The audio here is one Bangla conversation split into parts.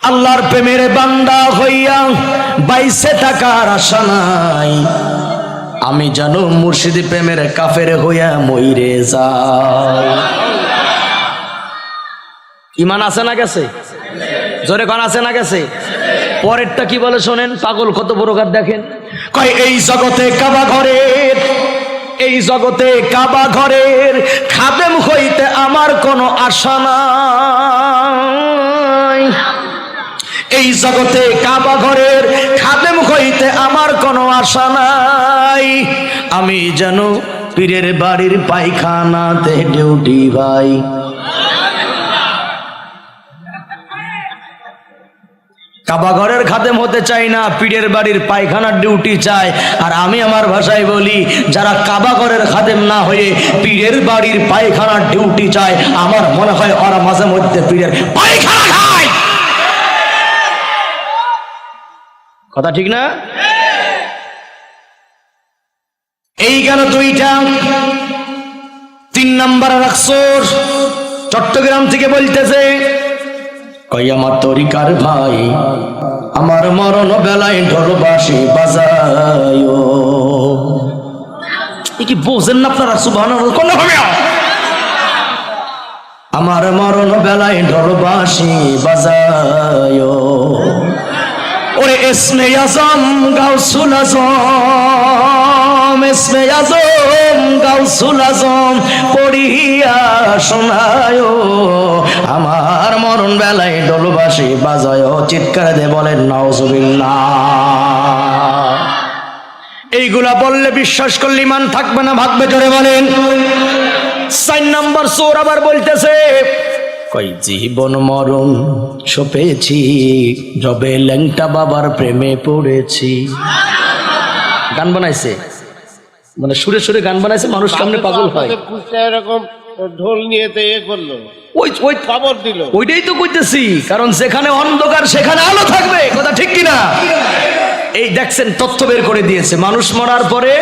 আল্লাহর প্রেমের বান্দা হইয়া বাইসে থাকার আশা নাই, আমি জানো মুর্শিদ প্রেমের কাফের হইয়া মইরে যাই। ইমান আছে না গেছে? জোরে কোন আছে না গেছে? পরেরটা কি বলে শোনেন, পাগল কত প্রকার দেখেন। কয় এই জগতে কাবা ঘরের, এই জগতে কাবা ঘরের খাদেম হইতে আমার কোনো আশা নাই, এই জগতে কাবা ঘরের খাদেম হইতে আমার কোনো আশা নাই, আমি যেন পীরের বাড়ির পায়খানাতে ডিউটি ভাই। কাবা ঘরের খাদেম হতে চাই না, পীরের বাড়ির পায়খানার ডিউটি চাই। আর আমি আমার ভাষায় বলি, যারা কাবা ঘরের খাদেম না হয়ে পীরের বাড়ির পায়খানার ডিউটি চায়, আমার মনে হয় ওরা মাঝে মধ্যে পীরের পায়খানা খায়। কথা ঠিক না? এই গেল দুইটা। 3 নাম্বার রাখছর চট্টগ্রাম থেকে বলতেছে, কই আমার তরিকার ভাই, আমার মরণ বেলায় ঢোলবাসি বাজায়ো। কি বোঝেন না আপনারা? সুবহানাল্লাহ কোন হবে? আমার মরণ বেলায় ঢোলবাসি বাজায়ো। ওরে ইসমে আজম গাউসুল আজম, ইসমে আজম গাউসুল আজম পড়িয়া শোনায়ো, আমার মরণ বেলায় ঢোলবাসি বাজায়ো। চিৎকার দিয়ে বলেন নাউজুবিল্লাহ। এইগুলা বললে বিশ্বাস করলে ইমান থাকবে না, ভাগবে। জোরে বলেন। 4 নাম্বার চোর আবার বলতেছে, কই জীবন মরণ সপেছি, যবে ল্যাংটা বাবার প্রেমে পড়েছি। গান বানাইছে, মানে সুরে সুরে গান বানাইছে, মানুষ কেমনে পাগল হয়। এরকম ঢোল নিয়ে করলো, ওই খবর দিল। ওইটাই তো কইতেছি, কারণ যেখানে অন্ধকার সেখানে আলো থাকবে। কথা ঠিক কিনা? এই দেখছেন তথ্য বের করে দিয়েছে, মানুষ মরার পরে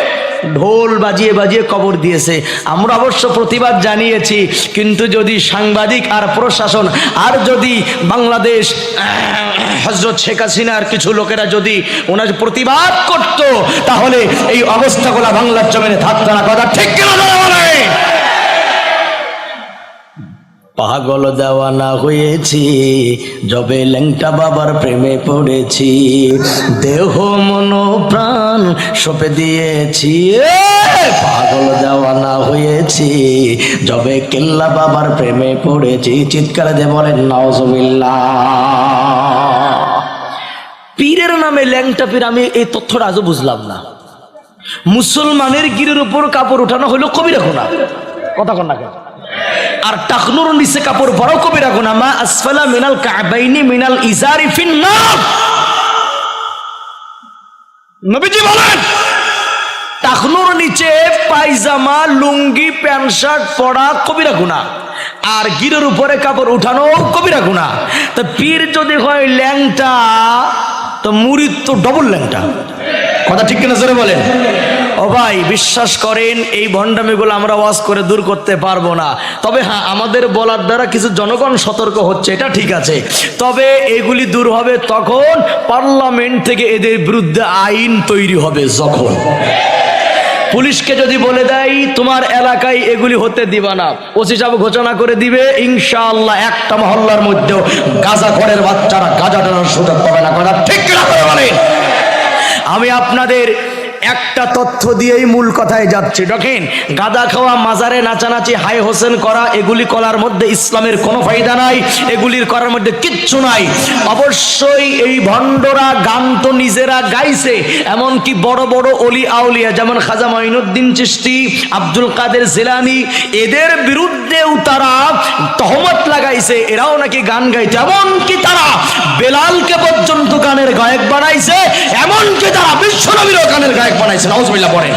ঢোল বাজিয়ে বাজিয়ে কবর দিয়েছে। আমরা অবশ্য প্রতিবাদ জানিয়েছি, কিন্তু যদি সাংবাদিক আর প্রশাসন আর যদি বাংলাদেশ হযরত শেখ হাসিনার কিছু লোকেরা যদি ওনার প্রতিবাদ করত, তাহলে এই অবস্থাগুলো বাংলার জমিনে থাকতো না। কথা ঠিক কিনা? পাগল দেওয়ানা হয়েছি, যবে ল্যাংটা বাবার প্রেমে পড়েছি, দেহ মন প্রাণ সঁপে দিয়েছি। পাগল দেওয়ানা হয়েছি, যবে কেল্লা বাবার প্রেমে পড়েছি। চিৎকার দিয়ে বলেন নাউজুবিল্লাহ। পীরের নামে ল্যাংটা পীর, আমি এই তথ্যটা আজও বুঝলাম না। মুসলমানের গিরের উপর কাপড় উঠানো হলো কবিরা গুনাহ। কথা কন না কেন? আর টাকনুর নিচে কাপড় পরাও কবিরা গুনাহ। মা আসফালা মিনাল কাবাইনি মিনাল ইজারি ফিন্নার। নবীজি বলেন, টাকনুর নিচে পায়জামা লুঙ্গি প্যান্ট শার্ট পরা কবিরা গুনাহ, আর গিরের উপরে কাপড় উঠানো কবিরা গুনাহ। তো পীর যদি হয় ল্যাংটা, তো মুরিদ তো ডবল ল্যাংটা। কথা ঠিক কিনা? জোরে বলেন। ও ভাই, বিশ্বাস করেন এই ভণ্ডামিগুলো আমরা ওয়াজ করে দূর করতে পারবো না। তবে হ্যাঁ, আমাদের বলার দ্বারা কিছু জনগণ সতর্ক হচ্ছে, এটা ঠিক আছে। তবে এগুলি দূর হবে তখন পার্লামেন্ট থেকে এদের বিরুদ্ধে আইন তৈরি হবে। যখন পুলিশকে যদি বলে দেয় তোমার এলাকায় এগুলি হতে দিবা না, ওসি সাহেব ঘোষণা করে দিবে ইনশাআল্লাহ একটা মহল্লার মধ্যেও গাঁজাখোরের বাচ্চারা গাঁজা টানার সুযোগ পাবে না। কথা ঠিক কিনা বলেন? আমি আপনাদের একটা তথ্য দিয়েই মূল কথায় যাচ্ছি। দেখেন, গাঁদা খাওয়া, মাজারে নাচানাচি, হাই হোসেন করা, এগুলি করার মধ্যে ইসলামের কোনো ফায়দা নাই, এগুলির করার মধ্যে কিচ্ছু নাই। অবশ্যই এই ভণ্ডরা গান তো নিজেরা গাইছে, এমনকি বড় বড় অলি আউলিয়া যেমন খাজা মাইনুদ্দিন চিশতি, আব্দুল কাদের জিলানী, এদের বিরুদ্ধেও তারা তহমত লাগাইছে, এরাও নাকি গান গাইছে। এমনকি তারা বেলালকে পর্যন্ত গানের গায়ক বানাইছে, এমনকি তারা বিশ্বনবীরও গানের গায়ক বানাইছে। নাউজুবিল্লাহ পড়েন।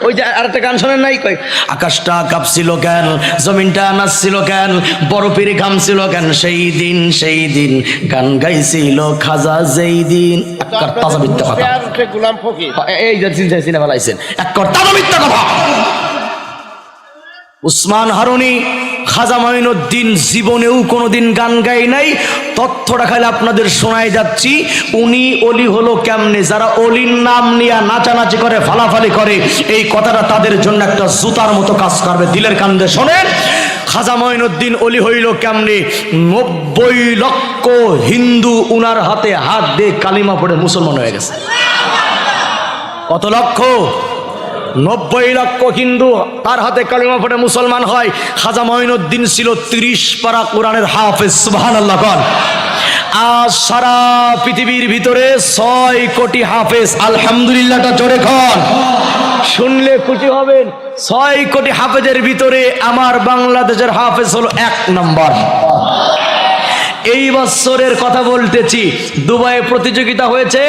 ওই যে আরেকটা গান শোনেন নাই? কই আকাশটা কাঁপছিল কেন, জমিনটা নাচছিল কেন, বরফের ঘামছিল কেন, সেই দিন গান গাইছিল খাজা যেই দিন। তাজা মিথ্যা কথা। গোলাম ফকির এই যে সিনেমা লাইছেন, এক তাজা মিথ্যা কথা। উসমান হারুনি খাজা মঈনুদ্দিন জীবনেও কোনোদিন গান গায় নাই। তথ্যটা খালি আপনাদের শোনাই যাচ্ছি। উনি অলি হলো কেমনে? যারা অলির নাম নিয়ে নাচানাচি করে, ফালাফালি করে, এই কথাটা তাদের জন্য একটা জুতার মতো কাজ করবে। দিলের কান্দে শোনেন, খাজা মঈনুদ্দিন অলি হইল কেমনে? 90 লক্ষ হিন্দু উনার হাতে হাত দিয়ে কালিমা পড়ে মুসলমান হয়ে গেছে। কত লক্ষ? 90 লক্ষ হিন্দু তার হাতে কালিমা পড়ে মুসলমান হয়। খাজা মঈনুদ্দিন ছিল 30 পারা কোরআনের হাফেজ। সুবহানাল্লাহ বল। আজ সারা পৃথিবীর ভিতরে 6 কোটি হাফেজ। আলহামদুলিল্লাহটা জোরে খন, শুনলে খুশি হবেন। 6 কোটি হাফেজের ভিতরে আমার বাংলাদেশের হাফেজ হলো 1 নম্বর। এই বছরের কথা বলতেছি, দুবাইয়ে প্রতিযোগিতা হয়েছে,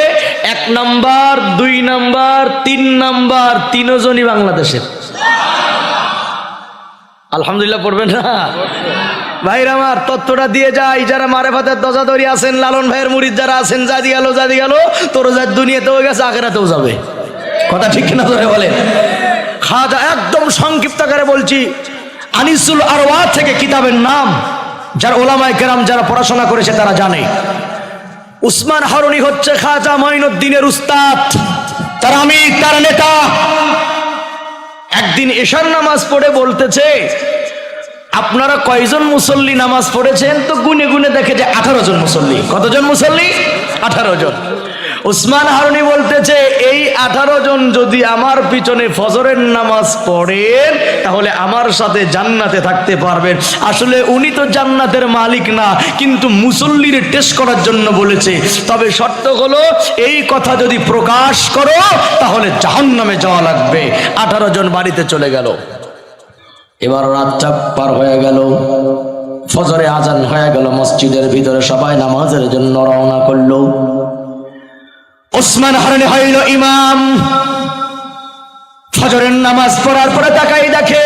1 নাম্বার, 2 নাম্বার, 3 নাম্বার, 3 জনই বাংলাদেশের। আলহামদুলিল্লাহ পড়বেন না ভাইরা আমার? তত্ত্বটা দিয়ে যাই, যারা মারেফাতের দজাদরি আছেন, লালন ভাইয়ের মুরিদ যারা আছেন, জাদি গেল তোর যার দুনিয়াতেও গেছে, আখিরাতেও যাবে। কথা ঠিক কিনা ধরে বলে? খাজা একদম সংক্ষিপ্ত আকারে বলছি, আনিসুল আরওয়া থেকে কিতাবের নাম, যারা ওলামায়ে কেরাম যারা পড়াশোনা করেছে তারা জানে। উসমান হারুনি হচ্ছে খাজা মঈনুদ্দিনের উস্তাদ, তার আমির, তার নেতা। একদিন এশার নামাজ পড়ে বলতেছে, আপনারা কয়জন মুসল্লি নামাজ পড়েছেন? তো গুনে গুনে দেখে যে 18 জন মুসল্লি। কতজন মুসল্লি? 18 জন। উসমান হারুনি বলতেছে, এই 18 জন যদি আমার পিছনে ফজরের নামাজ পড়েন তাহলে আমার সাথে জান্নাতে থাকতে পারবেন। আসলে উনি তো জান্নাতের মালিক না, কিন্তু মুসল্লির টেস্ট করার জন্য বলেছে। তবে শর্ত হলো, এই কথা যদি প্রকাশ করো তাহলে জাহান্নামে যাওয়া লাগবে। 18 জন বাড়িতে চলে গেল। এবার রাতটা পার হয়ে গেল, ফজরে আজান হয়ে গেল, মসজিদের ভিতরে সবাই নামাজের জন্য রওনা করলো। ওসমান হারুনি হইল ইমাম। ফজরের নামাজ পড়ার পরে তাকাই দেখে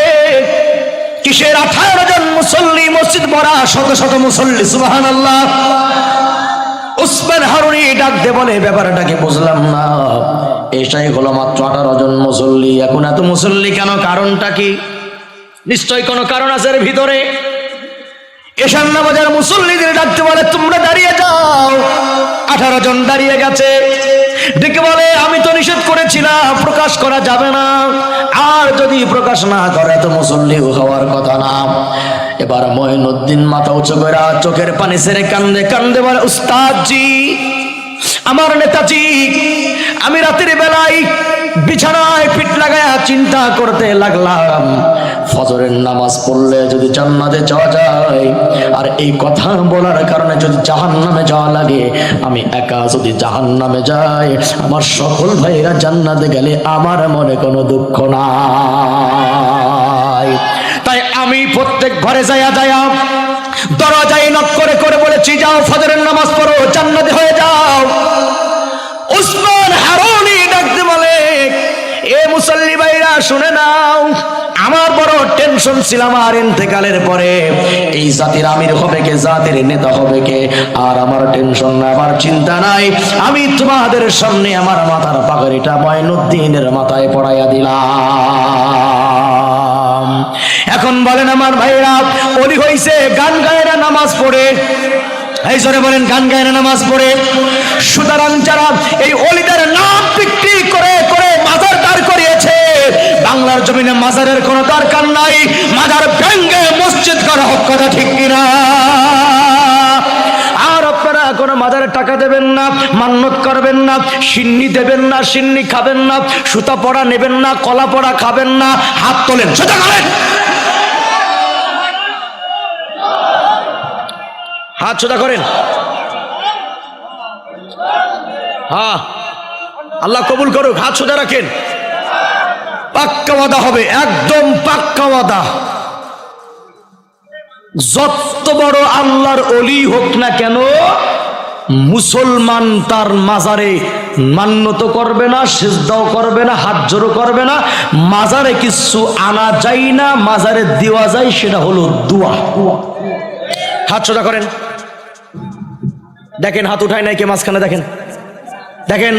কিসের 18 জন মুসল্লি, মসজিদ ভরা, শত শত মুসল্লি। সুবহানাল্লাহ। ওসমান হারুনি ডাক দিয়ে বলে, ব্যাপারটা কি বুঝলাম না, এটাই হলো মাত্র 18 জন মুসল্লি, এখন এত মুসল্লি কেন? কারণটা কি? নিশ্চয় কোনো কারণ আছে এর ভিতরে। এশার নামাজের মুসল্লিদের ডাকতে বলে, তোমরা দাঁড়িয়ে যাও। 18 জন দাঁড়িয়ে গেছে। ডেকে বলে, আমি তো নিষেধ করেছিলাম প্রকাশ করা যাবে না, আর যদি প্রকাশ না করে তো মুসল্লিও হওয়ার কথা না। এবার মঈনুদ্দিন মাথা উঁচু করে চোখের পানি ছেড়ে কান্দে কান্দে বলে, উস্তাদজি, আমার নেতাজি, আমি রাতের বেলায় বিছানায় পিঠ লাগায়া চিন্তা করতে লাগলাম, ফজরের নামাজ পড়লে যদি জান্নাতে যাওয়া যায়, আর এই কথা বলার কারণে যদি জাহান্নামে যাওয়া লাগে, আমি একা যদি জাহান্নামে যাই, আমার সকল ভাইরা জান্নাতে গেলে আমার মনে কোনো দুঃখ নাই। তাই আমি প্রত্যেক ঘরে যায়া দরজায় নক করে করে বলেছি, যাও ফজরের নামাজ পড়ো, জান্নাতে হয়ে যাও। উসমান হারুনি ডাকতে বলে, এ মুসল্লি ভাইরা শুনে নাও, আমার বড় টেনশন ছিল আমার ইন্তেকালের পরে এই জাতির আমির হবে কে, জাতির নেতা হবে কে। আর আমার টেনশন না, আমার চিন্তা নাই, আমি তোমাদের সামনে আমার মাথার পাগড়িটা মঈনুদ্দিনের মাথায় পড়াইয়া দিলাম। এখন বলেন আমার ভাইরা, ওলি হইছে গান গায় না নামাজ পড়ে? এই জোরে বলেন, গান গায় না নামাজ পড়ে? সুতরাং যারা এই অলিদের নাম বিক্রি করে করে মাজার দাঁড় করিয়েছে, বাংলার জমিনে মাজারের কোনো দরকার নাই, মাজার ভেঙ্গে মসজিদ করা হোক। কথা ঠিক কিনা? আর আপনারা কোনো মাজারে টাকা দেবেন না, মান্নত করবেন না, সিন্নি দেবেন না, সিন্নি খাবেন না, সুতা পড়া নেবেন না, কলা পড়া খাবেন না। হাত তোলেন, সোজা করেন, হাত সোজা করেন। হ্যাঁ, আল্লাহ কবুল করুক। হাত সোজা রাখেন। পাক্কা ওয়াদা হবে, একদম পাক্কা ওয়াদা। যত বড় আল্লাহর ওলি হোক না কেন, মুসলমান তার মাজারে মান্যত করবে না, সিজদাও করবে না, হাত জোড়ো করবে না। মাজারে কিছু আনা যায় না, মাজারে দেওয়া যায়, সেটা হলো দোয়া। হাত সোজা করেন। দেখেন হাত উঠায় নাই কে মাঝখানে? দেখেন, দেখেন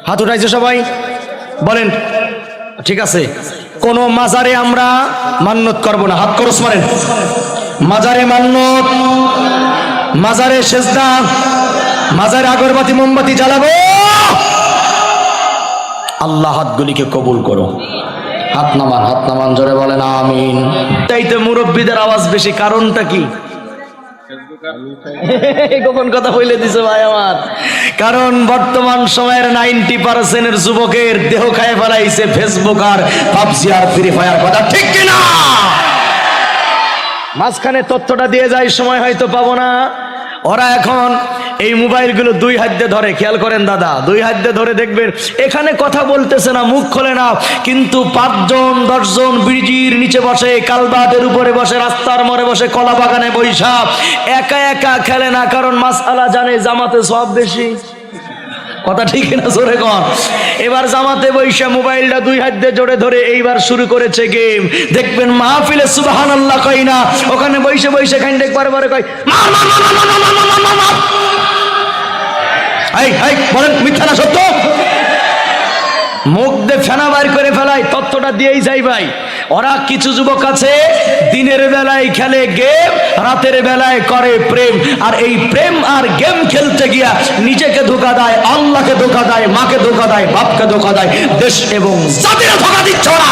হাত উঠাইছে সবাই? বলেন ঠিক আছে। কোন মাজারে আমরা মান্নত করব না। হাত খরচ মারেন। মাজারে মান্নত, মাজারে সেজদা, মাজারে আগরবাতি মোমবাতি জ্বালাবো। আল্লাহ হাতগুলিকে কবুল করো। হাত নামান জোরে বলেন আমিন। তাই তো মুরব্বীদের আওয়াজ বেশি, কারণটা কি? গোপন কথা বলে দিছে ভাই আমার। কারণ বর্তমান সময়ের 90% যুবকের দেহ খায় ফেলাইছে ফেসবুক আর পাবজি আর ফ্রি ফায়ার। কথা ঠিক কিনা? মাঝখানে তথ্যটা দিয়ে যায়, সময় হয়তো পাবো না। ওরা এখন এই মোবাইলগুলো দুই হাত দিয়ে ধরে, খেয়াল করেন দাদা, দুই হাত দিয়ে ধরে দেখবেন এখানে কথা বলতেছে না, মুখ খোলে না, কিন্তু 5 জন 10 জন ব্রিজের নিচে বসে, কালবাটের উপরে বসে, রাস্তার মোড়ে বসে, কলা বাগানে বৈশা একা একা খেলে না, কারণ মাসআলা জানে জামাতে সব বেশি। কথা ঠিক না? জোরে কর। এবার জামাতে বৈশা মোবাইলটা দুই হাত দিয়ে জোরে ধরে এইবার শুরু করেছে গেম। দেখবেন মাহফিলে সুবহানাল্লাহ কই না, ওখানে বৈশে বৈশে খান দেখ বারে কই মার মার মার মার মার মার মার মার মার। এই বলেন মিথ্যা না সত্য? মুখ দিয়ে ফেনা বাইর করে ফেলায়, তথ্যটা দিয়েই যাই ভাই। ওরা কিছু যুবক আছে দিনের বেলায় খেলে গেম, রাতের বেলায় করে প্রেম, আর এই প্রেম আর গেম খেলতে গিয়া নিজেকে ধোঁকা দেয়, আল্লাহকে ধোঁকা দেয়, মাকে ধোঁকা দেয়, বাপকে ধোঁকা দেয়, দেশ এবং জাতিকে ধোঁকা দিচ্ছে ওরা।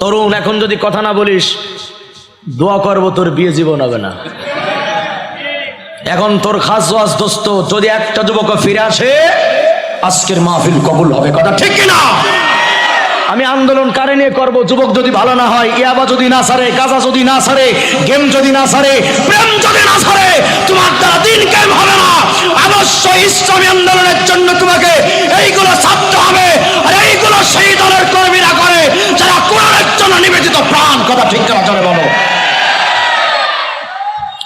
তরুণ, এখন যদি কথা না বলিস দোয়া করবো তোর বিয়ে জীবন হবে না। এখন তোর খাস ওয়াজ দোস্ত, যদি একটা যুবক ফিরে আসে আজকের মাহফিল কবুল হবে। কথা ঠিক কিনা? আমি আন্দোলন কারে নিয়ে করব? যুবক যদি ভালো না হয়, ইয়াবা যদি না ছাড়ে, গাঁজা যদি না ছাড়ে, গেম যদি না ছাড়ে, প্রেম যদি না ছাড়ে, তোমার দ্বারা দিন কায়েম হবে না। অবশ্যই ইসলামী আন্দোলনের জন্য তোমাকে এইগুলো ছাড়তে হবে, আর এইগুলো সেই দলের কর্মীরা করে যারা কোরআনের জন্য নিবেদিত প্রাণ। কথা ঠিক কিনা জোরে বলো।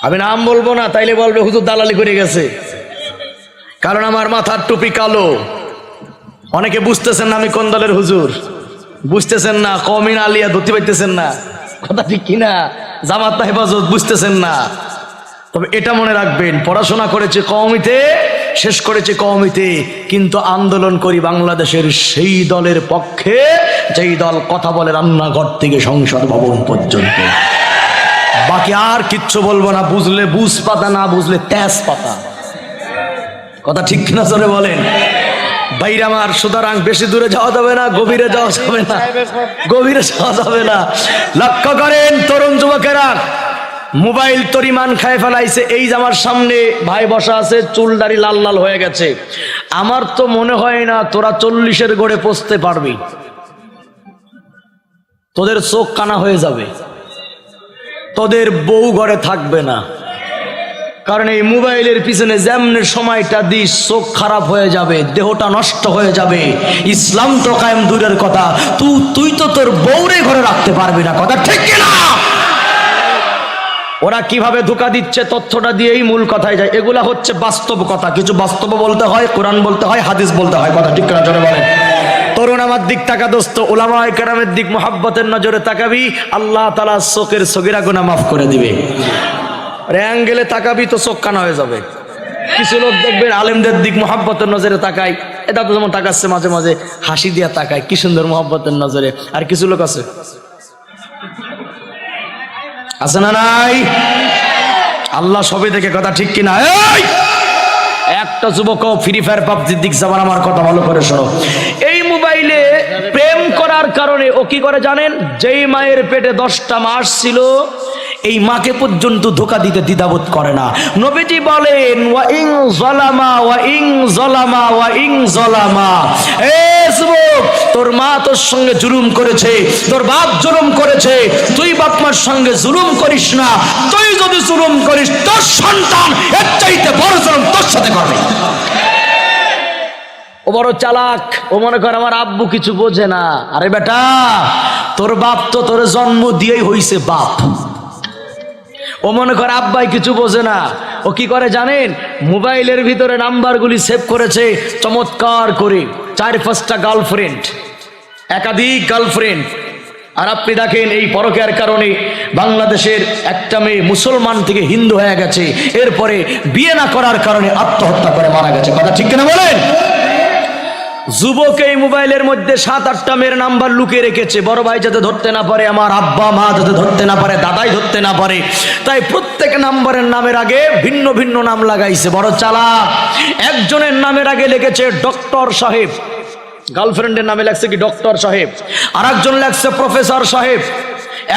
আমি নাম বলবো না, তাইলে বলবে হুজুর দালালি করে গেছে, কারণ আমার মাথার টুপি কালো। অনেকে বুঝতেছেন না আমি কোন দলের হুজুর, বুঝতেছেন না। কওমিন আলিয়া ধরতে পাইতেছেন না। কথা ঠিক কিনা? জামাত না হেফাজত বুঝতেছেন না। তবে এটা মনে রাখবেন, পড়াশোনা করেছে কওমিতে, শেষ করেছে কওমিতে, কিন্তু আন্দোলন করি বাংলাদেশের সেই দলের পক্ষে যেই দল কথা বলে রান্নাঘর থেকে সংসদ ভবন পর্যন্ত। বাকি আর কিচ্ছু বলবো না। বুঝলে বুঝ পাতা, না বুঝলে তেজ পাতা। কথা ঠিক কিনা জোরে বলেন। বাইরে আমার, সুতরাং বেশি দূরে যাওয়া যাবে না, গভীরে যাওয়া যাবে না, গভীরে যাওয়া যাবে না। লক্ষ্য করেন তরুণ যুবকেরা, মোবাইল তরিমান খায় ফেলাইছে। এই যে আমার সামনে ভাই বসা আছে, চুল দাড়ি লাল লাল হয়ে গেছে। আমার তো মনে হয় না তোরা 40-এর গড়ে পৌঁছতে পারবি। তোদের চোখ কানা হয়ে যাবে, তোদের বউ ঘরে থাকবে না, কারণ এই মোবাইলের পিছনে যেমন সময়টা দিস চোখ খারাপ হয়ে যাবে, দেহটা নষ্ট হয়ে যাবে। ইসলাম তো কায়েম দূরের কথা, তুই তো তোর বউরে ঘরে রাখতে পারবি না। কথা ঠিক কিনা? ওরা কিভাবে ধোঁকা দিচ্ছে তথ্যটা দিয়েই মূল কথায় যায়। এগুলা হচ্ছে বাস্তব কথা, কিছু বাস্তব বলতে হয়, কোরআন বলতে হয়, হাদিস বলতে হয়। কথা ঠিক কিনা জোরে বলেন। তরুণ আমার দিক তাকা দোস্ত, উলামায়ে কেরামের দিক মুহাব্বতের নজরে তাকাবি, আল্লাহ তাআলা চোখের সগীরা গুনাহ মাফ করে দিবে। অ্যাঙ্গেলে তাকাবি তো চোখ কানা হয়ে যাবে। কিছু লোক দেখবেন আলেমদের দিক মুহাব্বতের নজরে তাকায়, এটা তো যেমন তাকাচ্ছে মাঝে মাঝে হাসি দিয়া তাকায়, কি সুন্দর মুহাব্বতের নজরে। আর কিছু লোক আছে না নাই? আল্লাহ সবই দেখে। কথা ঠিক কিনা? এই একটা যুবক ফ্রি ফায়ার পাবজির দিক যাবার, আমার কথা ভালো করে শোনো। এই মোবাইলে প্রেম করার কারণে ও কি করে জানেন? যেই মায়ের পেটে 10টা মাস ছিল, এই মাকে পর্যন্ত ধোঁকা দিতে দ্বিধাবোধ করে না। নবীজি বলেন ওয়া ইন যালামা ওয়া ইন যালামা ওয়া ইন যালামা, এ যুবক, তোর মা তোর সঙ্গে জুলুম করেছে, তোর বাপ জুলুম করেছে, তুই বাপ মার সঙ্গে জুলুম করিস না। তুই যদি জুলুম করিস, তোর সন্তান এর চাইতে বড় জুলুম তোর সাথে করবে। ও বড় চালাক, ও মনে করে আমার আব্বু কিছু বোঝে না। আরে বেটা, তোর বাপ তো তোর জন্ম দিয়েই হইছে বাপ। ও মনে করে আব্বাই কিছু বোঝে না। ও কি করে জানেন? মোবাইলের ভিতরে নাম্বারগুলি সেভ করেছে চমৎকার করে, 4-5টা গার্লফ্রেন্ড, একাধিক গার্লফ্রেন্ড। আর আপনি দেখেন এই পরকীয়ার কারণে বাংলাদেশের একটা মেয়ে মুসলমান থেকে হিন্দু হয়ে গেছে, এরপরে বিয়ে না করার কারণে আত্মহত্যা করে মারা গেছে। কথা ঠিক কিনা বলেন? যুবক এই মোবাইলের মধ্যে 7-8টা মেয়ের নাম্বার লুকিয়ে রেখেছে, বড় ভাই যাতে ধরতে না পারে, আমার আব্বা মা যাতে ধরতে না পারে, দাদাই ধরতে না পারে, তাই প্রত্যেক নাম্বারের নামের আগে ভিন্ন ভিন্ন নাম লাগাইছে। বড় চালাক। একজনের নামের আগে লিখেছে ডক্টর সাহেব, গার্লফ্রেন্ডের নামে লাগছে কি ডক্টর সাহেব, আর একজন লাগছে প্রফেসর সাহেব,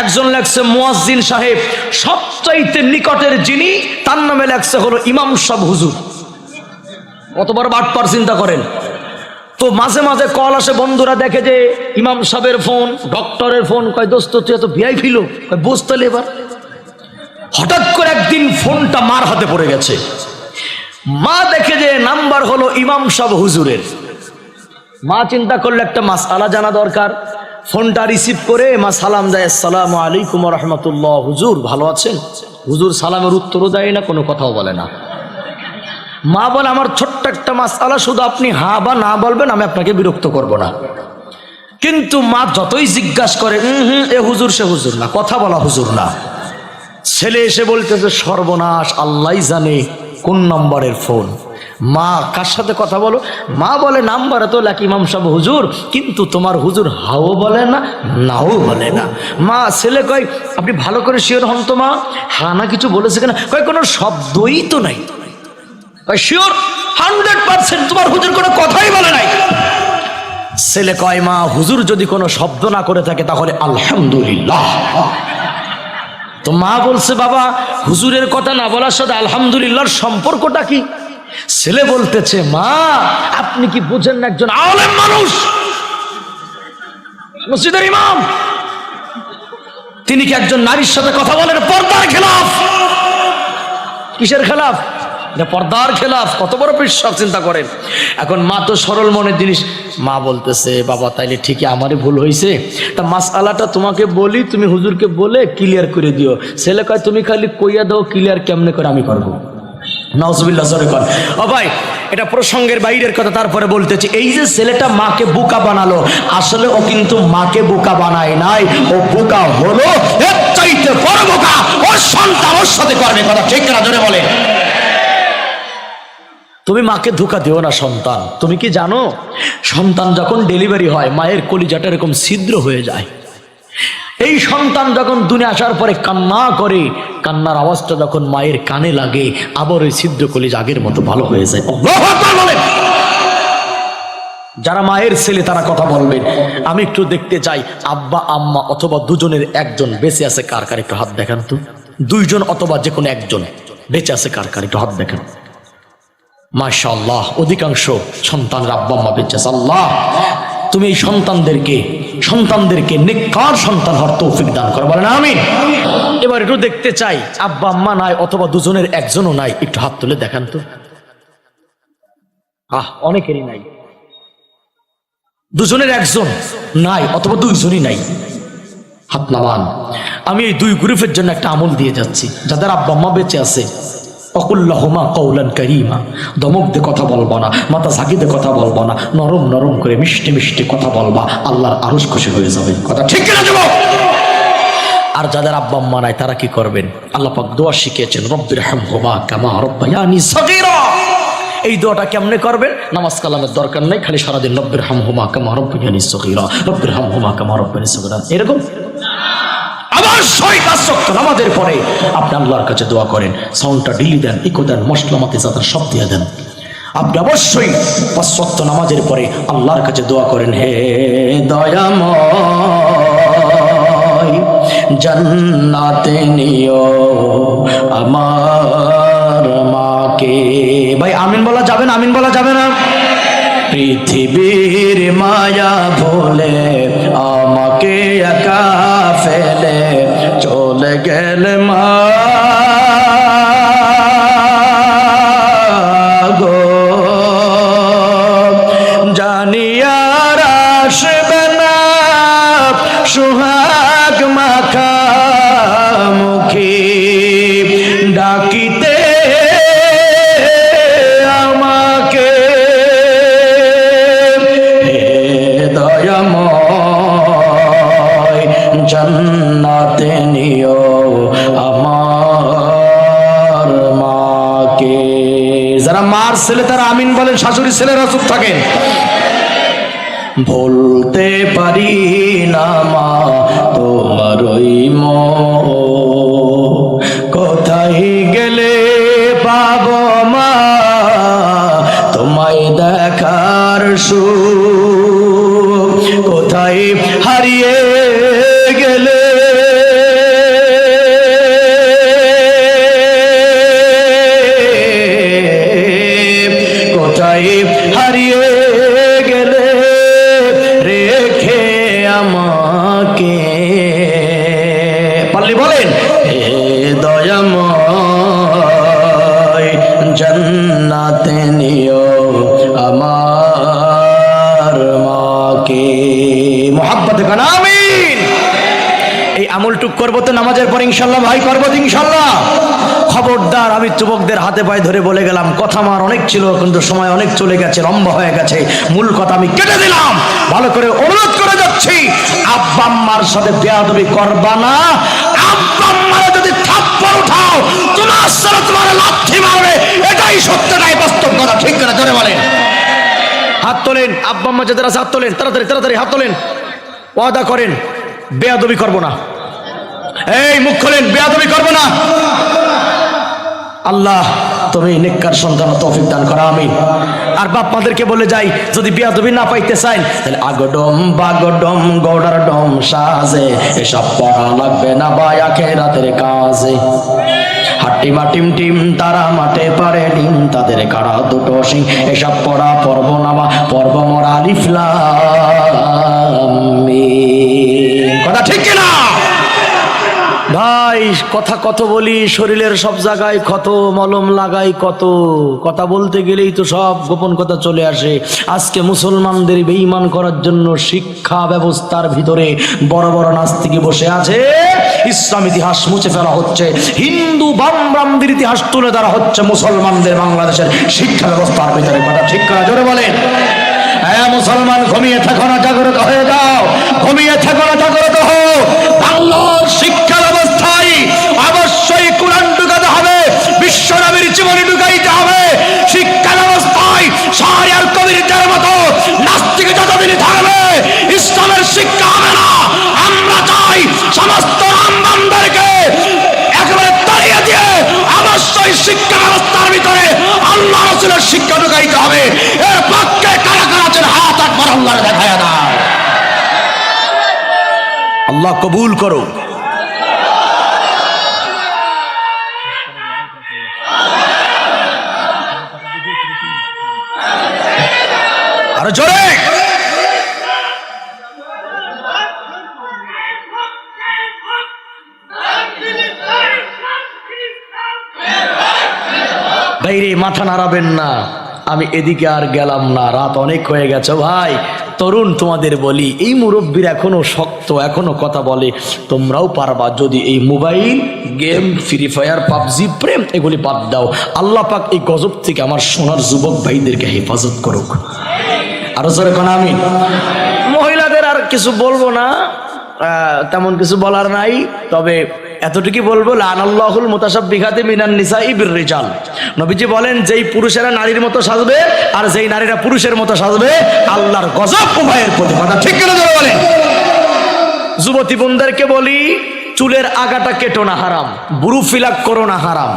একজন লাগছে মুয়াজ্জিন সাহেব, সবচাইতে নিকটের যিনি তার নামে লাগছে হলো ইমাম সাহেব হুজুর। কত বড় বাটপার চিন্তা করেন। তো মাঝে মাঝে কল আসে, বন্ধুরা দেখে যে ইমাম সাহেবের ফোন, ডক্টরের ফোন, কয় দোস্ত তুই এত ভিআই ফিলো, কয় বুঝতে এবার। হঠাৎ করে একদিন ফোনটা মার হাতে পড়ে গেছে, মা দেখে যে নাম্বার হলো ইমাম সাহেব হুজুরের। মা চিন্তা করলে একটা মাসআলা জানা দরকার, ফোনটা রিসিভ করে মা সালাম দেয়, আসসালামু আলাইকুম ওয়া রাহমাতুল্লাহ, হুজুর ভালো আছেন? হুজুর সালামের উত্তরও দেয় না, কোনো কথাও বলে না। মা বলে, আমার ছোট্ট একটা মাসআলা, শুধু আপনি হ্যাঁ বা না বলবেন, আমি আপনাকে বিরক্ত করব না। কিন্তু মা যতই জিজ্ঞাসা করে, এ হুজুর সে হুজুর না, কথা বলা হুজুর না। ছেলে এসে বলতেছে, সর্বনাশ, আল্লাহই জানে কোন নম্বরের ফোন। মা, কার সাথে কথা বলো? মা বলে, নাম্বারে তো লেখা ইমাম সাহেব হুজুর, কিন্তু তোমার হুজুর হাও বলে না, নাও বলে না। মা, ছেলে কয়, আপনি ভালো করে শিওর হন তো মা, হ্যাঁ না কিছু বলেছে কিনা? কয়, কোনো শব্দই তো নাই। কয়, শিওর 100% তোমার হুজুর কোনো কথাই বলে নাই। ছেলে কয়, মা, হুজুর যদি কোনো শব্দ না করে থাকে তাহলে আলহামদুলিল্লাহ। তো মা বলছে, বাবা, হুজুরের কথা না বলার সাথে আলহামদুলিল্লাহর সম্পর্কটা কি? ছেলে বলতেছে, মা, আপনি কি বুঝেন না, একজন আলেম মানুষ, মসজিদের ইমাম, তিনি কি একজন নারীর সাথে কথা বলেন? পর্দার খেলাফ। কিসের খেলাফ? পর্দার খেলাফ। কত বড় বিশ্বাস, চিন্তা করেন। এখন মা তো সরল মনের জিনিস, মা বলতেছে, বাবা তাইলে ঠিকই আমারই ভুল হয়েছে, তা মাসআলাটা তোমাকে বলি, তুমি হুজুরকে বলে ক্লিয়ার করে দিও। ছেলে কয়, তুমি খালি কইয়া দাও, ক্লিয়ার কেমনে করে আমি করবো। নাউজুবিল্লাহ, জোরে কর। ও ভাই, এটা প্রসঙ্গের বাইরের কথা, তারপরে বলতেছি, এই যে ছেলেটা মাকে বোকা বানালো, আসলে ও কিন্তু মাকে বোকা বানায় নাই, ও বোকা হলো এর চাইতে বড় বোকা, ওর সন্তান ওর সাথে করবে। কথা ঠিক না? জোরে বলে। তুমি মাকে ধোঁকা দিও না সন্তান। তুমি কি জানো, সন্তান যখন ডেলিভারি হয়, মায়ের কলিজাটা এরকম ছিদ্র হয়ে যায়। এই সন্তান যখন দুনিয়া আসার পরে কান্না করে, কান্নার আওয়াজটা যখন মায়ের কানে লাগে, আবার ওই ছিদ্র কলিজা আগের মতো ভালো হয়ে যায়। আল্লাহু আকবার বলেন। যারা মায়ের ছেলে তারা কথা বলবেন। আমি একটু দেখতে চাই, আব্বা আম্মা অথবা দুজনের একজন বেঁচে আছে কার কার, একটু হাত দেখান তো। দুইজন অথবা যে কোনো একজন বেঁচে আছে কার কার, একটু হাত দেখান। মাশাআল্লাহ, অধিকাংশ সন্তানরা আব্বা আম্মা বেঁচে আছে। আল্লাহ, তুমি এই সন্তানদেরকে নেককার সন্তান হওয়ার তৌফিক দান করো, বলেন আমিন। এবার একটু দেখতে চাই, আব্বা আম্মা নাই অথবা দুজনের একজনও নাই, একটু হাত তুলে দেখান তো। অনেকেরই নাই, দুজনের একজন নাই অথবা দুইজনই নাই, হাত নামান। আমি এই দুই গ্রুপের জন্য একটা আমল দিয়ে যাচ্ছি, যাদের আব্বা আম্মা বেঁচে আছে। অকুল্লাহুমা কওলান কারীমা, দমক দিয়ে কথা বলবা না, মাথা ঝাঁকি দিয়ে কথা বলবা না, নরম নরম করে মিষ্টি মিষ্টি কথা বলবা, আল্লাহর আরশ খুশি হয়ে যাবে। কথা ঠিক কিনা যুবক? আর যাদের আব্বা আম্মা নাই তারা কি করবেন? আল্লাহ পাক দোয়া শিখিয়েছেন, রব্বিরহামহুমা কামা রাব্বায়ানি সগীরা। এই দোয়াটা কেমনে করবেন? নামাজ কালামের দরকার নাই, খালি সারাদিন রব্বিরহামহুমা কামা রাব্বায়ানি সগীরা, রব্বিরহামহুমা কামা রাব্বায়ানি সগীরা, এরকম অবশ্যই 5 ওয়াক্ত নামাজের পরে আপনি আল্লাহর কাছে দোয়া করেন। সাউন্ডটা ডিলি দেন, ইকো দেন, মশলামাতে যাদের সব দিয়ে দেন। আপনি অবশ্যই 5 ওয়াক্ত নামাজের পরে আল্লাহর কাছে দোয়া করেন, হে দয়াময়, জান্নাতে নিও আমার মাকে। ভাই আমিন বলা যাবে না? আমিন বলা যাবে না? পৃথিবীর মায়া ভুলে আমাকে একা ফেলে চলে গেলে মা গো, জানি আর আসবে না সোহাগ মাখা মুখী, ডাকিতে আমাকে দয়াময়, জান্নাতে নিও আমার মাকে। যারা মার ছেলে তারা আমিন বলেন, শাশুড়ির ছেলেরা চুপ থাকেন। ভুলতে পারি না মা তোমার ওই কোথায় গেলে পাবো মা তোমায় দেখার সুখ, কোথায় হারিয়ে গেলে কোথায় হারিয়ে গেলে রেখে আমাকে। পারলি বলেন হে দয়াময় জান্নাতে নিও আমার মাকে। মোহাব্বতে কান আমিন। এই আমলটুক করবো তো নামাজের পর ইনশাল্লাহ ভাই, করবো তো ইনশাল্লাহ। খবরদার, আমি যুবকদের হাতে পায়ে ধরে বলে গেলাম, কথা আমার অনেক ছিল কিন্তু সময় অনেক চলে গেছে, লম্বা হয়ে গেছে, মূল কথা আমি কেটে দিলাম। ভালো করে অনুরোধ করে যাচ্ছি, আব্বা আম্মার সাথে বেয়াদবি করবা না। আব্বা আম্মার যদি থাপ্পড় উঠাও তোমার সাথে তোমার লাথি মারবে, এটাই সত্য, এটাই বাস্তব কথা। ঠিক করে জোরে বলেন। হাত তোলেন, আব্বা আম্মা যাদের আছে হাত তোলেন, তাড়াতাড়ি তাড়াতাড়ি হাত তোলেন। ওয়াদা করেন বেয়াদবি করবো না। এই মুখ খোলেন, বেয়াদবি করবো না। আল্লাহ তুমি নেককার সন্তান তৌফিক দান করো, আমিন। আর বাপ মাদেরকে বলে যাই, যদি বিয়াদবি না পাইতে চান তাহলে আগডম বাগডম গৌড়ার ডম সাজে এসব পড়া লাগবে না ভাই আখিরাতের কাজে। হাট্টি মাটিম টিম তারা মাঠে পারে ডিম, তাদের কাড়া দুটো সিং এসব পড়া পর্ব নামা পর্ব মরা আলিফ লাম মিম। কথা ঠিক কিনা ভাই? কথা কত বলি, শরীরের সব জায়গায় ক্ষত, মলম লাগাই কত, কথা বলতে গেলেই তো সব গোপন কথা চলে আসে। আজকে মুসলমানদের বেঈমান করার জন্য শিক্ষা ব্যবস্থার ভিতরে বড় বড় নাস্তিকে বসে আছে, ইসলাম ইতিহাস মুছে ফেলা হচ্ছে, হিন্দু বামরামদের ইতিহাস তুলে ধরা হচ্ছে মুসলমানদের বাংলাদেশের শিক্ষা ব্যবস্থার ভিতরে। কথা ঠিক করা জোরে বলেন। হ্যাঁ মুসলমান, ঘুমিয়ে থাকো না, জাগ্রত হয়ে যাও। ঘুমিয়ে থাকো না, জাগ্রত হও। বাংলার শিক্ষা ব্যবস্থায় অবশ্যই কোরআন ঢুকাতে হবে, বিশ্বনবীর জীবনী ঢুকাইতে হবে। শিক্ষা ব্যবস্থায় শাহরিয়ার কবিরদের মতো নাস্তিক যতদিন থাকবে ইসলামের শিক্ষা হবে না। আমরা চাই সমস্ত রামবামদেরকে একেবারে তাড়িয়ে দিয়ে অবশ্যই শিক্ষা ব্যবস্থার ভিতরে আল্লাহ রাসূলের শিক্ষা ঢুকাইতে হবে। এর পক্ষে কারা কারা আছেন হাত একবার আল্লাহর দেখায়া দাও। আল্লাহ কবুল করো। আরে জোরে। বাইরে মাথা নাড়াবেন না, আমি এদিকে আর গেলাম না, রাত অনেক হয়ে গেছে ভাই। তরুণ তোমাদের বলি, এই মুরব্বীর এখনো শক্ত, এখনো কথা বলে, তোমরাও পারবা যদি এই mobile game, Free Fire, PUBG, প্রেম এগুলি বাদ দাও। আল্লাহ পাক এই গজব থেকে আমার সোনার যুবক ভাইদেরকে হেফাজত করুক। আরো জোরে কোন আমিন। মহিলাদের আর কিছু বলবো না, তেমন কিছু বলার নাই, তবে এতটুকু বলবো, লানাল্লাহুল মুতাশাব্বিহাতি মিনান নিসাই বিররিজাল। নবীজি বলেন, যেই পুরুষেরা নারীর মতো সাজবে আর যেই নারীরা পুরুষের মতো সাজবে, আল্লাহর গজব উভয়ের প্রতি। কথা ঠিক করে ধরে বলেন। যুবতী বোনদেরকে বলি, চুলের আগাটা কেটো না হারাম, বুরু ফিলাক করো না হারাম,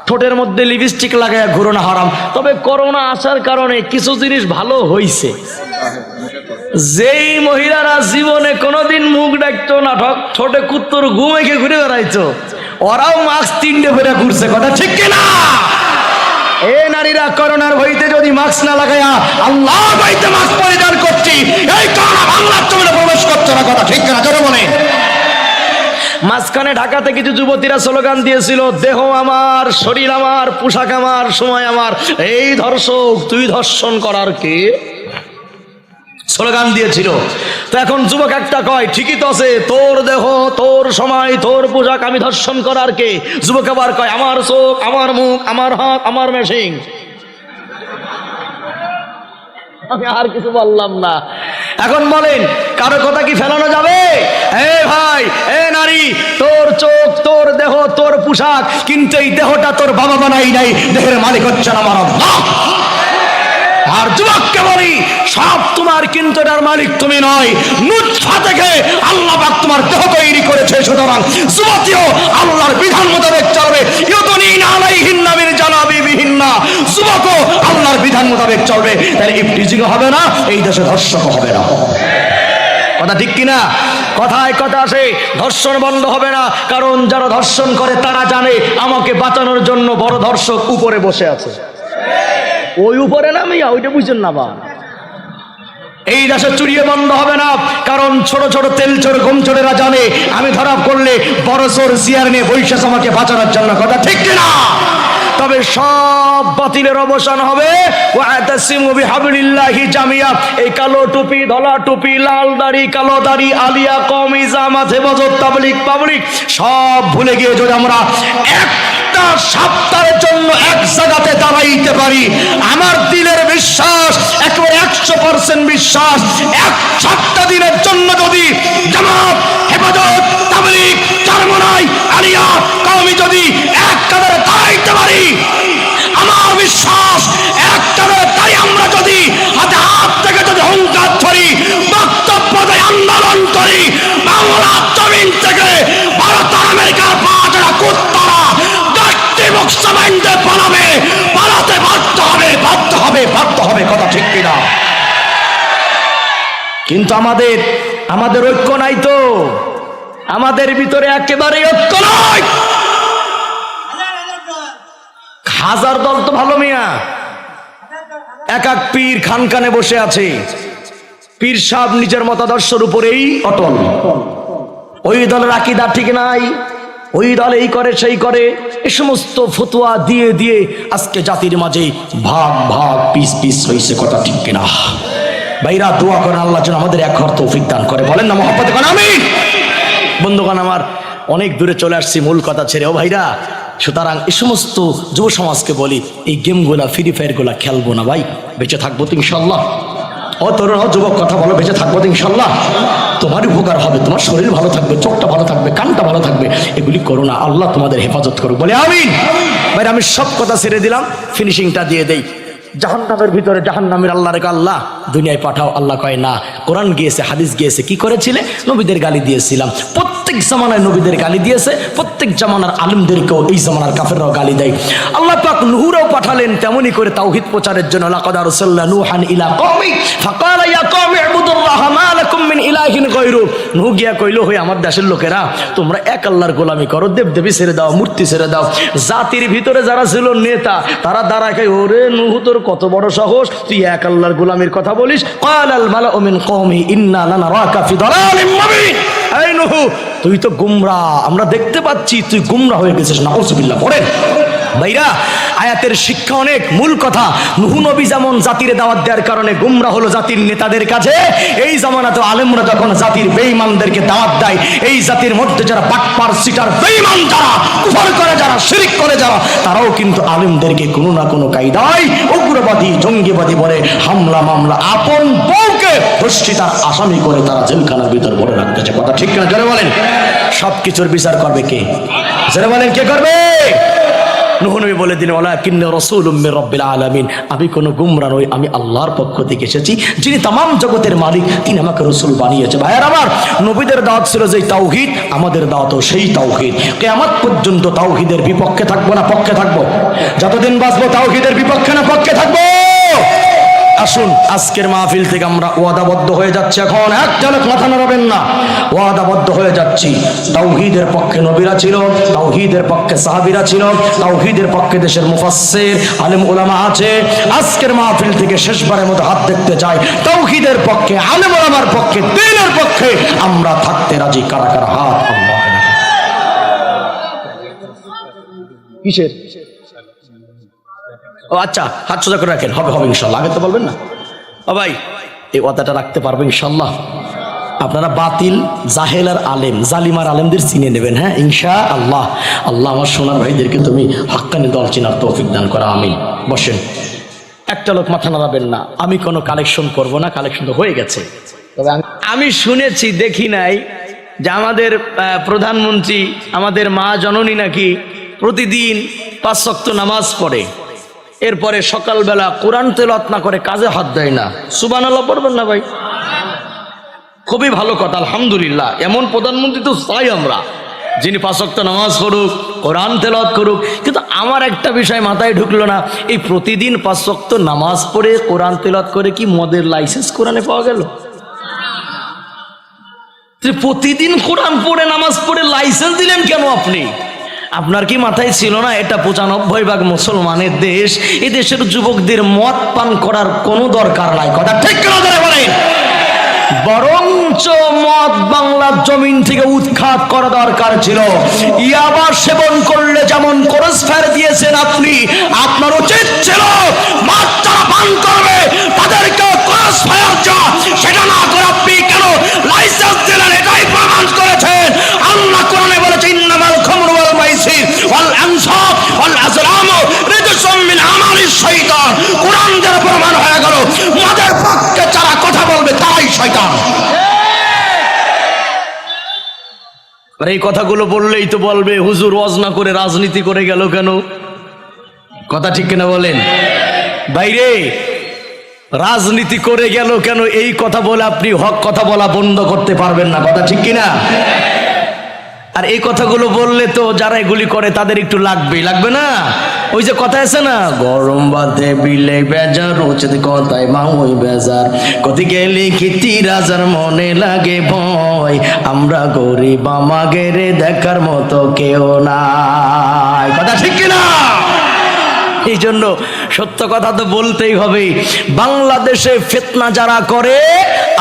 ঠোঁটের মধ্যে লিপস্টিক লাগাইয়া ঘুরো না হারাম। তবে করোনা আসার কারণে কিছু জিনিস ভালো হইছে। যেই মহিলারা জীবনে কোনোদিন মুখ ডাকতো না, ঠোঁটে কুত্তর ঘুমেকে ঘুরে বেড়াইতো, ওরাও মাস্ক 3টে ফেরা ঘুরছে। কথা ঠিক কিনা? এ নারীরা করোনার ভয়তে যদি মাস্ক না লাগাইয়া আল্লাহ ভয়তে মাস্ক পরিধান করছি, এই করোনা বাংলার জমিনে প্রবেশ করছে না। কথা ঠিক কিনা জোরে বলে। মাঝখানে ঢাকাতে কিছু যুবতীরা স্লোগান দিয়েছিল, দেহ আমার, শরীর আমার, পোশাক আমার, সময় আমার। এই ধর্ষক, তুই ধর্ষণ করার কে? স্লোগান দিয়েছিল। তো এখন যুবক একটা কয়, ঠিকই তো আছে, তোর দেহ, তোর সময়, তোর পোশাক, আমি ধর্ষণ করার কে? যুবক আবার কয়, আমার চোখ, আমার মুখ, আমার হাত, আমার মেশিন। আমি আর কিছু বললাম না। এখন বলেন, কারো কথা কি ফেলানো যাবে? এ ভাই, এ নারী, তোর চোখ, তোর দেহ, তোর পোশাক, কিন্তু এই দেহটা তোর বাবা বানাই নাই, দেহের মালিক হচ্ছেন আমার আল্লাহ। আর যুবককে বলি, সব তোমার, কিন্তু এটার মালিক তুমি নয়। নুতফা থেকে আল্লাহ পাক তোমার দেহ তৈরি করেছে, সুতরাং যুবতীও আল্লাহর বিধান মোতাবেক চলবে। ইউদনিনা আলাইহিন্না মিন জালাবিবিহিন্না, যুবকও আল্লাহর বিধান মোতাবেক চলবে, তাহলে ইফটিজিং হবে না, এই দেশে ধর্ষক হবে না। কথা ঠিক কিনা? কথায় কথা আসে, ধর্ষণ বন্ধ হবে না, কারণ যারা ধর্ষণ করে তারা জানে আমাকে বাঁচানোর জন্য বড় ধর্ষক উপরে বসে আছে। ওই উপরে না মিয়া, ওইটা বুঝছেন না বা। এই দেশে চুরিয়ে বন্ধ হবে না, কারণ ছোট ছোট তেল চোর গম চোরেরা জানে আমি ধরা পড়লে বড় চোর চেয়ার নিয়ে বৈশাখ আমাকে বাঁচানোর জন্য। কথা ঠিক কিনা? তবে সব বাতিলের অবসান হবে। ওয়াতাসিমু বিহাবলিল্লাহি জামিয়া, এই কালো টুপি, ধলা টুপি, লাল দাড়ি, কালো দাড়ি, আলিয়া, কওমি, জামাত, হেফাজত, তাবলীগ, পাবলিক সব ভুলে গিয়ে যদি আমরা একটা সপ্তাহের জন্য এক জায়গাতে দাঁড়াইতে পারি, আমার দিলের বিশ্বাস একেবারে 100% বিশ্বাস, এক সপ্তাহ দিনের জন্য যদি জামাত, হেফাজত, তাবলীগ, চরমনাই, আলিয়া, কওমি যদি এক কাতারে দাঁড়াইতে পারি, আমার বিশ্বাস এক কাতারে দাঁড়িয়ে আমরা যদি হাতে হাত থেকে যদি হুঙ্কার ধরি, বক্তব্য দেয়, আন্দোলন করি, বাংলা জমিন থেকে ভারত আমেরিকার পাঁচটা কুত্তারা গাছটি মুক্সমাইন্ডে পালাবে, পালাতে বাধ্য হবে, বাধ্য হবে, বাধ্য হবে। কথা ঠিক কিনা? কিন্তু আমাদের ঐক্য নাই তো, আমাদের ভিতরে একেবারে ঐক্য নয়। হাজার দল তো ভালো মিয়া, এক এক পীর খানখানে বসে আছে, পীর সাহেব নিজের মতাদর্শের উপরেই অটল। ওই দলের আকীদা ঠিক নাই, ওই দল এই করে সেই করে, এই সমস্ত ফতোয়া দিয়ে দিয়ে আজকে জাতির মাঝে ভাগ ভাগ পিস পিস হয়েছে। কথা ঠিক কিনা? ভাইরা দোয়া করেন আল্লাহ যেন আমাদের এক হওয়ার তৌফিক দান করে। বলেন না মহব্বতে কোন আমিন। বন্ধুগণ আমার, অনেক দূরে চলে আসছি মূল কথা ছেড়ে। ও ভাইরা, সুতরাং এই সমস্ত যুব সমাজকে বলি, এই গেমগুলা, ফ্রি ফায়ার গুলা খেলবো না ভাই, বেঁচে থাকবো তো ইনশাল্লাহ। ও তরুণ, যুবক কথা বলো, বেঁচে থাকবো তো ইনশাল্লাহ। তোমার উপকার হবে, তোমার শরীর ভালো থাকবে, চোখটা ভালো থাকবে, কানটা ভালো থাকবে, এগুলি করো না। আল্লাহ তোমাদের হেফাজত করুক, বলে আমিন। ভাই আমি সব কথা ছেড়ে দিলাম, ফিনিশিংটা দিয়ে দেই। জাহান্নামের ভিতরে জাহান্নামের আল্লাহ রেখে আল্লাহ দুনিয়ায় পাঠাও। আল্লাহ কয় না, কোরআন গিয়েছে, হাদিস গিয়েছে। কি করেছিলে? নবীদের গালি দিয়েছিলাম। প্রত্যেক জামানায় নবীদের গালি দিয়েছে, প্রত্যেক জামানার আলেমদেরকেও এই জামানার কাফেররাও গালি দেয়। আল্লাহ পাক নূহরাও পাঠালেন তেমনি করে তাওহীদ প্রচারের জন্য। লাকাদ আরসালনা নূহান ইলা কওমি ফাকালা ইয়া কওমি ইবুদুল্লাহ মা লাকুম মিন ইলাহিন গায়রু। নূহ গিয়া কইল, হে আমার দেশের লোকেরা, তোমরা এক আল্লাহর গোলামি করো, দেবদেবী ছেড়ে দাও, মূর্তি ছেড়ে দাও। জাতির ভিতরে যারা ছিল নেতা, তারা দাঁড়ায় কয়, ওরে নূহ তোর কত বড় সাহস, তুই এক আল্লাহর গোলামির কথা বলিস। ক্বালাল মালাউ মিন কওমি ইন্না লানারাকা ফি দালালিম মুবিন। এই নূহ, তুই তো গুমরাহ, আমরা দেখতে পাচ্ছি তুই গুমরাহ হয়ে গেছিস। নাউযুবিল্লাহ। পড়েন ভাইরা, আয়াতের শিক্ষা অনেক। মূল কথা, নূহ নবী যেমন জাতির দাওয়াত দেওয়ার কারণে গুমরাহ হলো জাতির নেতাদের কাছে, এই জামানাতে আলেমরা যখন জাতির বেঈমানদেরকে দাওয়াত দেয়, এই জাতির মধ্যে যারা বাটপার, সিটার, বেঈমান, যারা কুফর করে, যারা শিরক করে, যারা, তারাও কিন্তু আলেমদেরকে কোনো না কোনো কায়দায় উগ্রবাদী, জঙ্গিবাদী বলে হামলা মামলা, আপন বউকে ধর্ষিতার আসামি করে তারা জেলখানার ভিতর ভরে রাখতেছে। কথা ঠিক না? জোরে বলেন। সবকিছুর বিচার করবে কে? জোরে বলেন, কে করবে? নূহ নবী বলে দিলেন, ওয়ালাকিন্নী রাসূলুম মির রাব্বিল আলামিন, আমি কোনো গুমরাহ নই, আমি আল্লাহর পক্ষ থেকে এসেছি, যিনি तमाम জগতের মালিক, তিনি আমাকে রাসূল বানিয়েছে। ভাইয়ার আমার, নবীদের দাওয়াত ছিল যে তাওহীদ, আমাদের দাওয়াতও সেই তাওহীদ। কিয়ামত পর্যন্ত তাওহীদের বিপক্ষে থাকবো না পক্ষে থাকবো? যতদিন বাঁচবো তাওহীদের বিপক্ষে না পক্ষে থাকবো? আসুন আজকের মাহফিল থেকে আমরা ওয়াদাবদ্ধ হয়ে যাচ্ছি। এখন এক ঝলক মাথা নাড়াবেন না, ওয়াদাবদ্ধ হয়ে যাচ্ছি। তাওহীদের পক্ষে নবীরা ছিল, তাওহীদের পক্ষে সাহাবীরা ছিল, তাওহীদের পক্ষে দেশের মুফাসসির আলেম উলামা আছে। আজকের মাহফিল থেকে শেষবারের মতো হাত দেখতে চাই, তাওহীদের পক্ষে, আলেম উলামার পক্ষে, দ্বীনের পক্ষে আমরা থাকতে রাজি। কারা কারা হাত? আল্লাহ। কিসের? ও আচ্ছা, হাত সোজা করে রাখেন, হবে হবে ইনশাল্লাহ। আগে তো বলবেন না। ও ভাই, এই ওয়াদাটা রাখতে পারবেন ইনশাল্লাহ? আপনারা বাতিল, জাহেল আর আলেম, জালিমার আলেমদের চিনে নেবেন। হ্যাঁ ইনশাআল্লাহ। আল্লাহ আমার সোনার ভাইদেরকে তুমি হাক্কানি দল চিনার তৌফিক দান করা, আমিন। বসেন, একটা লোক মাথা নাড়াবেন না। আমি কোনো কালেকশন করব না, কালেকশন তো হয়ে গেছে। তবে আমি শুনেছি, দেখি নাই, যে আমাদের প্রধানমন্ত্রী, আমাদের মা জননী নাকি প্রতিদিন 5 ওয়াক্ত নামাজ পড়ে। এরপরে সকালবেলা কোরআন তেলাওয়াত না করে কাজে হাত দেয় না। সুবহানাল্লাহ পড়বেন না ভাই? খুবই ভালো কথা, আলহামদুলিল্লাহ। এমন প্রধানমন্ত্রী তো চাই আমরা, যিনি 5 ওয়াক্ত নামাজ পড়ুক, কোরআন তেলাওয়াত করুক। কিন্তু আমার একটা বিষয় মাথায় ঢুকলো না, এই প্রতিদিন 5 ওয়াক্ত নামাজ পড়ে কোরআন তেলাওয়াত করে কি মদের লাইসেন্স কোরআনে পাওয়া গেল? প্রতিদিন কোরআন পড়ে নামাজ পড়ে লাইসেন্স দিলেন কেন আপনি? আপনার কি মাথায় ছিল না এটা 95% মুসলমানের দেশ, এই দেশের যুবকদের মদ পান করার কোনো দরকার নাই? কথা ঠিক কেন বলেন? বরঞ্চ মদ বাংলার জমিন থেকে উৎখাত করা দরকার ছিল। ইয়াবা সেবন করলে যেমন ক্রস ফায়ার দিয়েছেন আপনি, আপনার উচিত ছিল মদ যারা পান করবে তাদেরকে ক্রস ফায়ার দেওয়া। সেটা না করে আপনি কেন লাইসেন্স দিলেন? এটাই প্রমাণ করেছেন আল্লাহ কোরআনে বলেছে, ইন্নামাল খামরু ওয়াল মাইসির ওয়াল আনসাব ওয়াল আজলামু রিজসুম মিন আমালিশ শাইতান। কোরআন দ্বারা প্রমাণ হয়ে গেল মদের পক্ষে যারা কথা বলবে তারাই শয়তান। আর এই কথাগুলো বললেই তো বলবে হুজুর ওয়াজ না করে রাজনীতি করে গেল কেন? কথা ঠিক কিনা বলেন? বাইরে রাজনীতি করে গেল কেন এই কথা বলে আপনি হক কথা বলা বন্ধ করতে পারবেন না। কথা ঠিক কিনা? আর এই কথাগুলো বললে তো যারা এগুলি করে তাদের একটু লাগবে না? ওই যে কথা আছে না, গরম বাদে বিলে বেজার, উচিত কথায় মাউই বেজার, কতি গেলে খিতি রাজার মনে লাগে ভয়, আমরা গরিব আমাগের দেখার মতো কেউ নাই। কথা ঠিক কিনা? এই জন্য সত্য কথা তো বলতেই হবে। বাংলাদেশে ফিতনা যারা করে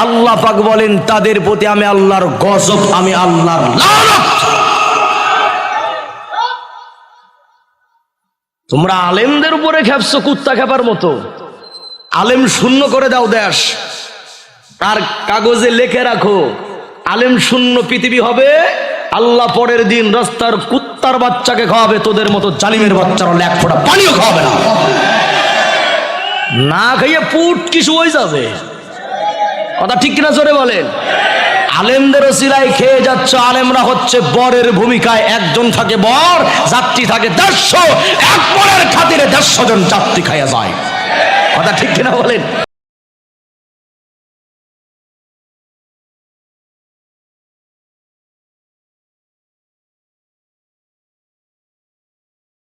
আল্লাহ পাক বলেন তাদের প্রতি আমি আল্লাহর গজব, আমি আল্লাহর লানত। তোমরা আলেমদের উপরে খেপছো কুত্তা খেপার মতো। আলেম শূন্য করে দাও দেশ, তার কাগজে লিখে রাখো আলেম শূন্য পৃথিবী হবে। আল্লাহ পরের দিন রাস্তার কুত্তার বাচ্চাকে খাওয়াবে, তোদের মতো জালিমের বাচ্চারা এক ফোঁটা পানিও খাওয়াবে না। না খাইয়ে পুট কিছু হয়ে যাবে। কথা ঠিক কিনা জোরে বলেন? আলেমদের ওসিলায় খেয়ে যাচ্ছে। আলেমরা হচ্ছে বরের ভূমিকায়, একজন থাকে বর, যাত্রী থাকে 150, এক বরের খাতিরে 150 জন যাত্রী খাইয়া যায়। কথা ঠিক কিনা বলেন?